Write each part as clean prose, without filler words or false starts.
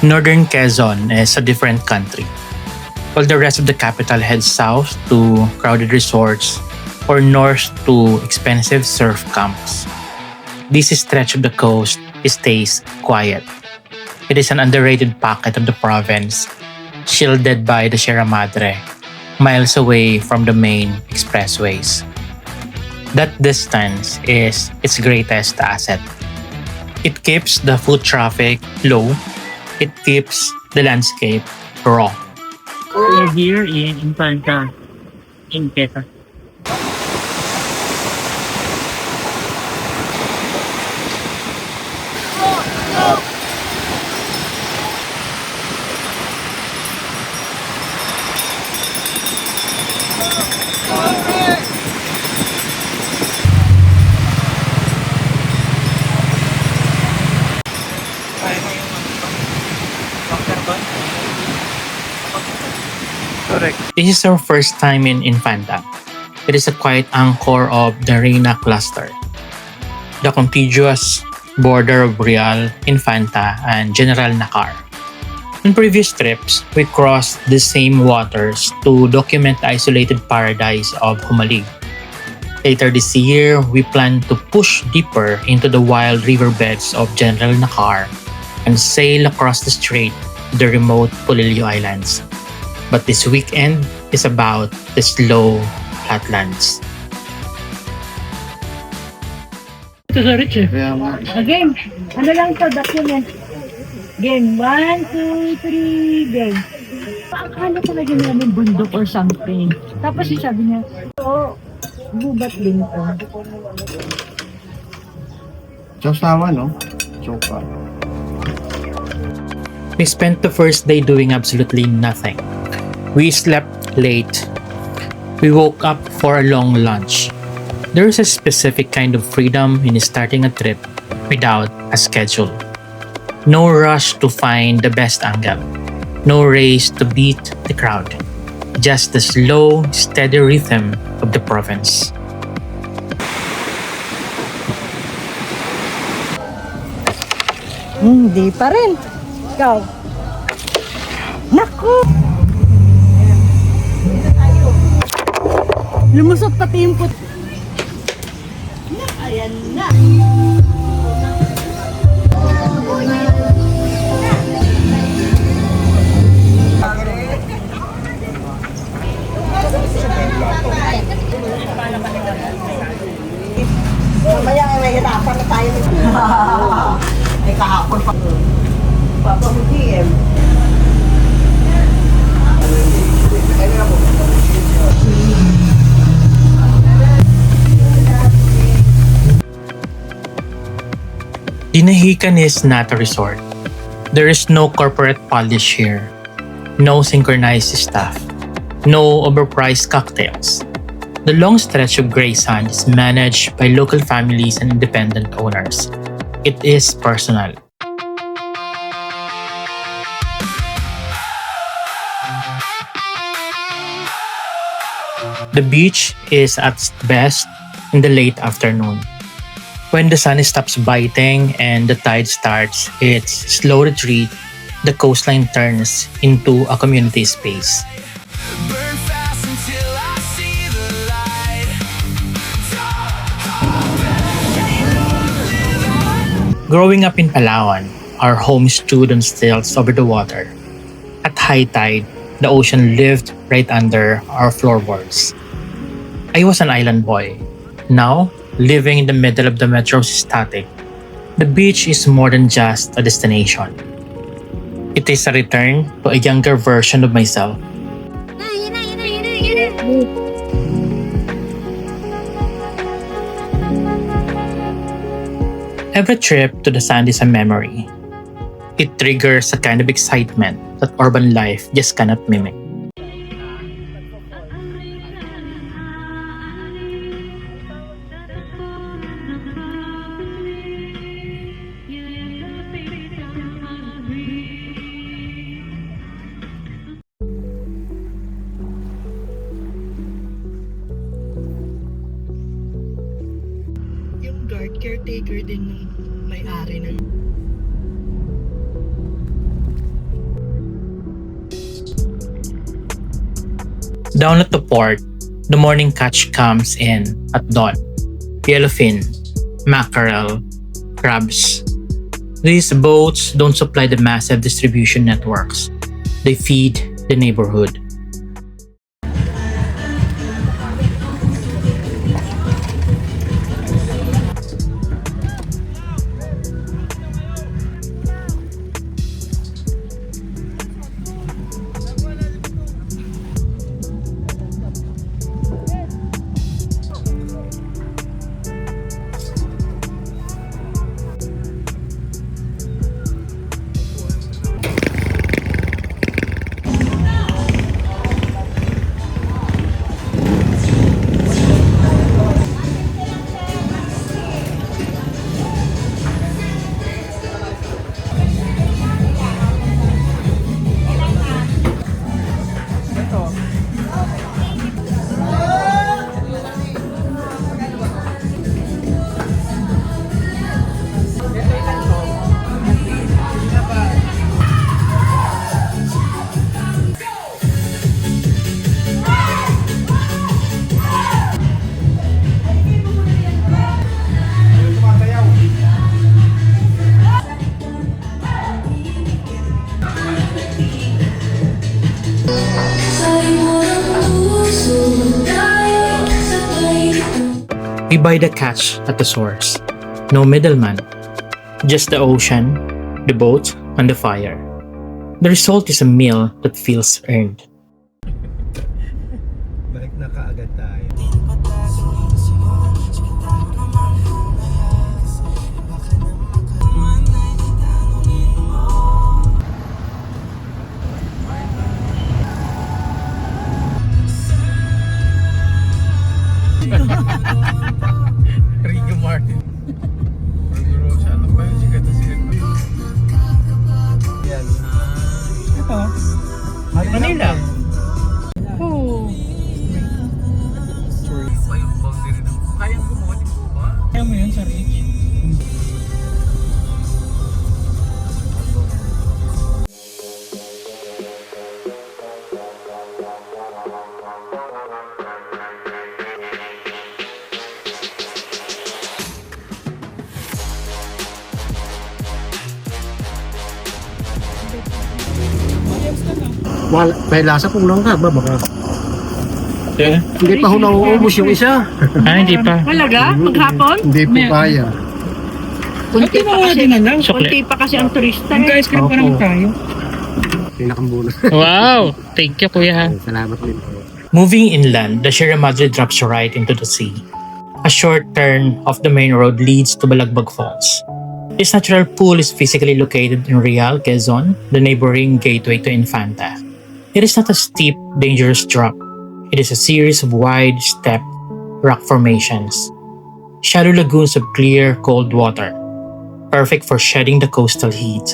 Northern Quezon is a different country. While the rest of the capital heads south to crowded resorts or north to expensive surf camps, this stretch of the coast stays quiet. It is an underrated pocket of the province, shielded by the Sierra Madre, miles away from the main expressways. That distance is its greatest asset. It keeps the foot traffic low. It keeps the landscape raw. We're here in Infanta, in Quezon. This is our first time in Infanta. It is a quiet anchor of the REINA cluster, the contiguous border of Real, Infanta, and General Nakar. On previous trips, we crossed the same waters to document the isolated paradise of Humalig. Later this year, we plan to push deeper into the wild riverbeds of General Nakar and sail across the strait to the remote Polillo Islands. But this weekend is about the slow flatlands. Ito sa Rich eh. Game. Ano lang to, document. Game. 1, 2, 3, game. Akala talaga namin bundok or something. Tapos yung sabi niya, gubat din ito. Sasawa, no? Sopa. We spent the first day doing absolutely nothing. We slept late. We woke up for a long lunch. There is a specific kind of freedom in starting a trip without a schedule. No rush to find the best angle. No race to beat the crowd. Just the slow, steady rhythm of the province. Hindi pa rin. Ikaw. Naku! Lumusot pati yung put. Ayan na. Mamaya ay may hirapan na tayo. Ay kahapon pa. Papahuli eh. Dinahican is not a resort. There is no corporate polish here. No synchronized staff. No overpriced cocktails. The long stretch of gray sand is managed by local families and independent owners. It is personal. The beach is at its best in the late afternoon. When the sun stops biting and the tide starts its slow retreat, the coastline turns into a community space. Growing up in Palawan, our home stood on stilts over the water. At high tide, the ocean lived right under our floorboards. I was an island boy. Now, living in the middle of the metro's static, the beach is more than just a destination. It is a return to a younger version of myself. Every trip to the sand is a memory. It triggers a kind of excitement that urban life just cannot mimic. Yung guard, caretaker din ng may-ari ng... Down at the port, the morning catch comes in at dawn. Yellowfin, mackerel, crabs. These boats don't supply the massive distribution networks. They feed the neighborhood. We buy the catch at the source. No middleman. Just the ocean, the boat, and the fire. The result is a meal that feels earned. Balik na kaagad tayo. Rico Martin. Ano ba yung sikat na siya? Yan. Ito. Manila. Oo. Kayang gumawa din po ba? Kaya mo yun sa reach. May lasa kung lang ka ba? Baka Yeah. hindi pa ho nauubos yung isa. Hindi pa. Talaga? Maghapon? Hindi po kaya. Kunti pa kasi, din na lang. kunti pa kasi ang turista. Mag-ice cream pa naman Opo. tayo. Pinakambunot. Wow! Thank you, kuya. Salamat din po. Moving inland, the Sierra Madre drops right into the sea. A short turn off the main road leads to Balagbag Falls. This natural pool is physically located in Real, Quezon, the neighboring gateway to Infanta. It is not a steep, dangerous drop. It is a series of wide, stepped rock formations. Shallow lagoons of clear, cold water, perfect for shedding the coastal heat.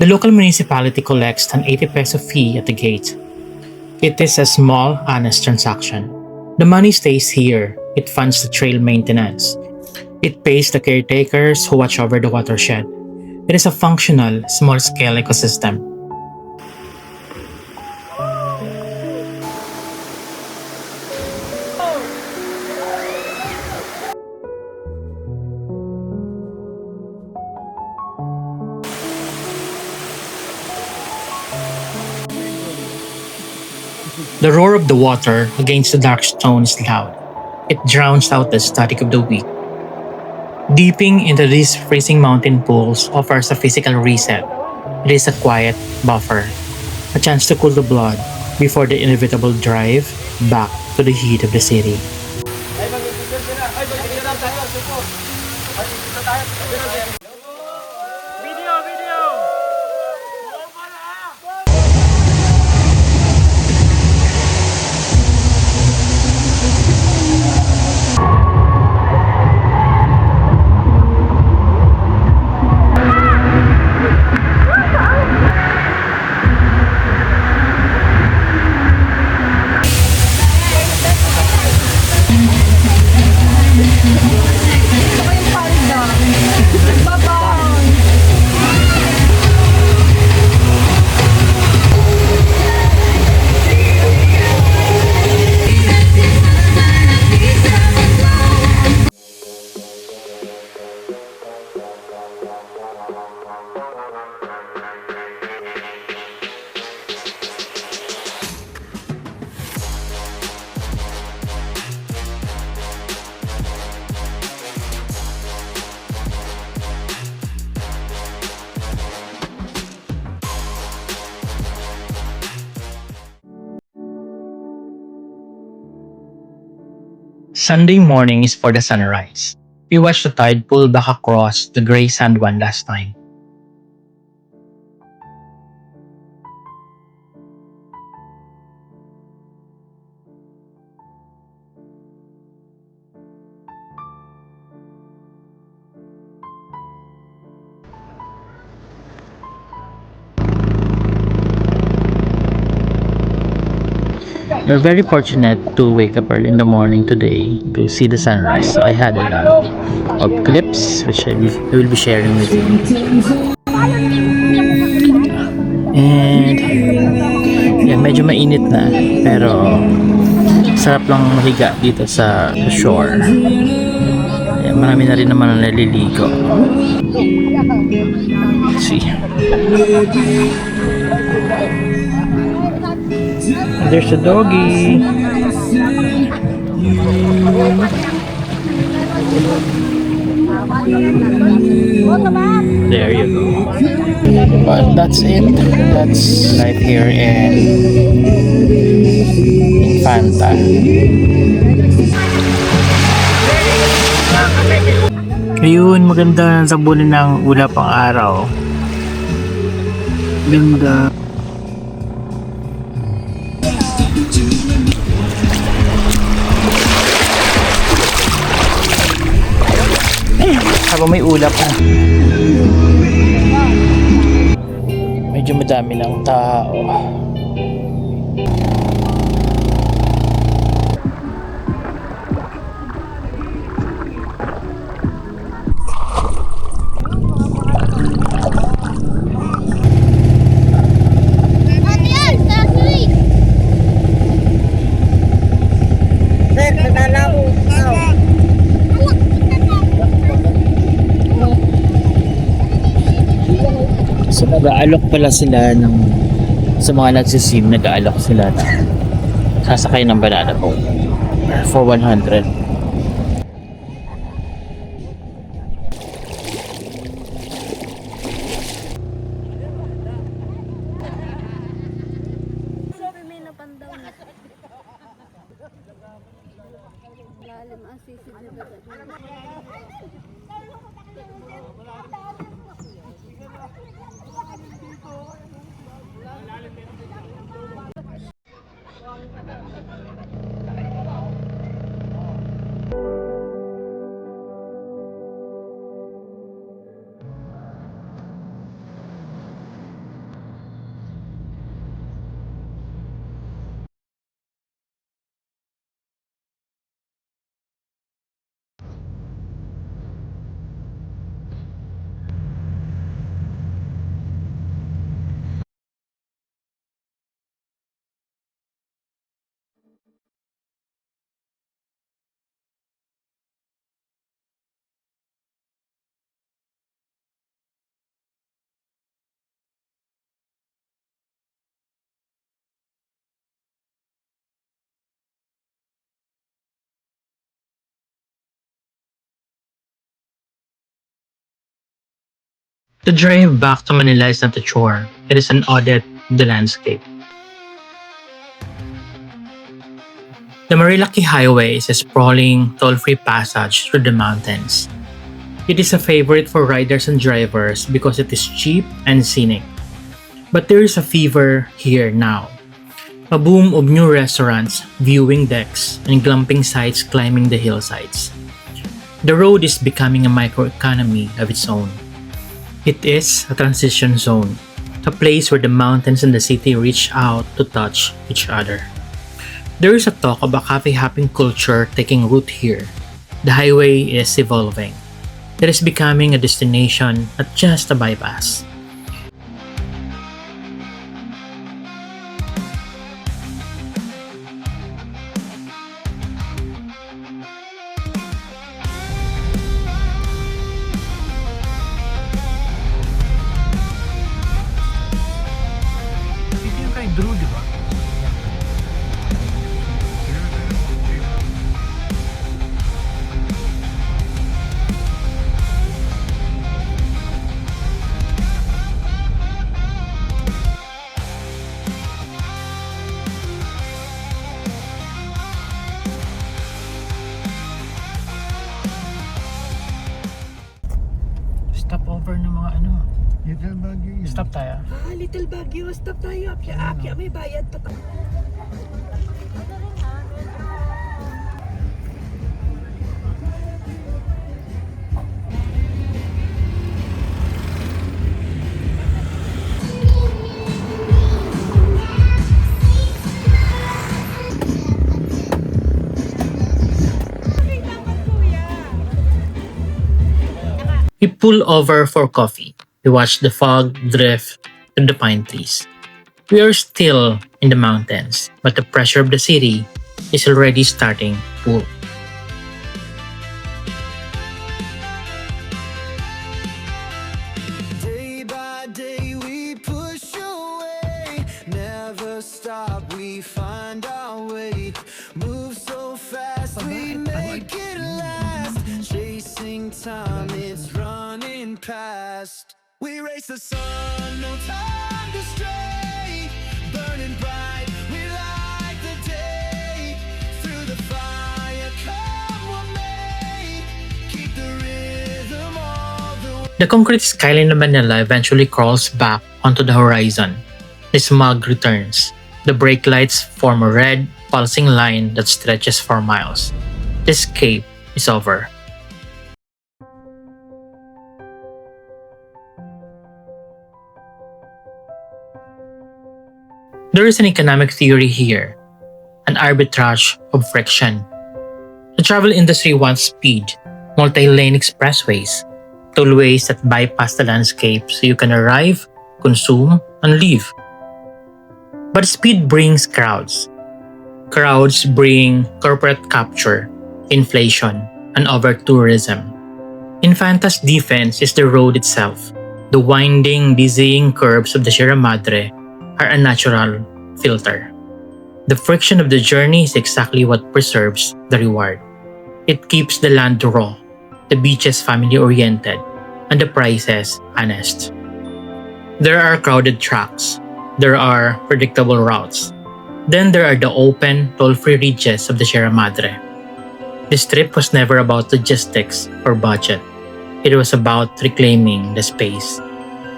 The local municipality collects an 80 peso fee at the gate. It is a small, honest transaction. The money stays here. It funds the trail maintenance. It pays the caretakers who watch over the watershed. It is a functional, small-scale ecosystem. The roar of the water against the dark stone is loud. It drowns out the static of the wind. Dipping into these freezing mountain pools offers a physical reset. It is a quiet buffer, a chance to cool the blood before the inevitable drive back to the heat of the city. Sunday morning is for the sunrise. We watched the tide pull back across the gray sand one last time. We're very fortunate to wake up early in the morning today to see the sunrise. So I had a lot of clips which I will be sharing with you. And yeah, medyo mainit na pero sarap lang mahiga dito sa shore. Yeah, marami na rin naman ang naliligo. Let's see. There's a doggy. There you go. But that's it. That's life here in Infanta. Ayun, maganda sa bulan ng ulap ang araw. Ganda. Habang may ulap na. Medyo madami ng tao. So nag-aalok pala sila ng sa mga nagsisim, nag-aalok sila na sasakay ng banana boat for 100. The drive back to Manila is not a chore, it is an audit of the landscape. The Marilaque Highway is a sprawling, toll-free passage through the mountains. It is a favorite for riders and drivers because it is cheap and scenic. But there is a fever here now. A boom of new restaurants, viewing decks, and glamping sites climbing the hillsides. The road is becoming a microeconomy of its own. It is a transition zone, a place where the mountains and the city reach out to touch each other. There is a talk of a cafe hopping culture taking root here. The highway is evolving. It is becoming a destination, not just a bypass. Ito yung kay Drew, di ba? Stop over ng mga ano. Little Baguio yun. Stop tayo. Ah, Little Baguio. Stop tayo. Akya, may bayad pa tayo. We pull over for coffee. We watch the fog drift through the pine trees. We are still in the mountains, but the pressure of the city is already starting to pull. Day by day we push away, never stop, we find our way, move so fast, we make it last, chasing time, it's running past, we race the sun, no time to stray, burning bright, we light the day, through the fire, come what may, keep the rhythm all the way. The concrete skyline of Manila eventually crawls back onto the horizon. The smog returns. The brake lights form a red, pulsing line that stretches for miles. The escape is over. There is an economic theory here, an arbitrage of friction. The travel industry wants speed, multi-lane expressways, tollways that bypass the landscape so you can arrive, consume, and leave. But speed brings crowds. Crowds bring corporate capture, inflation, and over-tourism. Infanta's defense is the road itself. The winding, dizzying curves of the Sierra Madre are a natural filter. The friction of the journey is exactly what preserves the reward. It keeps the land raw, the beaches family-oriented, and the prices honest. There are crowded tracks. There are predictable routes. Then there are the open, toll-free ridges of the Sierra Madre. This trip was never about logistics or budget. It was about reclaiming the space.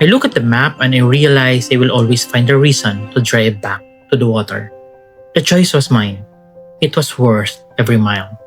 I look at the map and I realize I will always find a reason to drive back to the water. The choice was mine. It was worth every mile.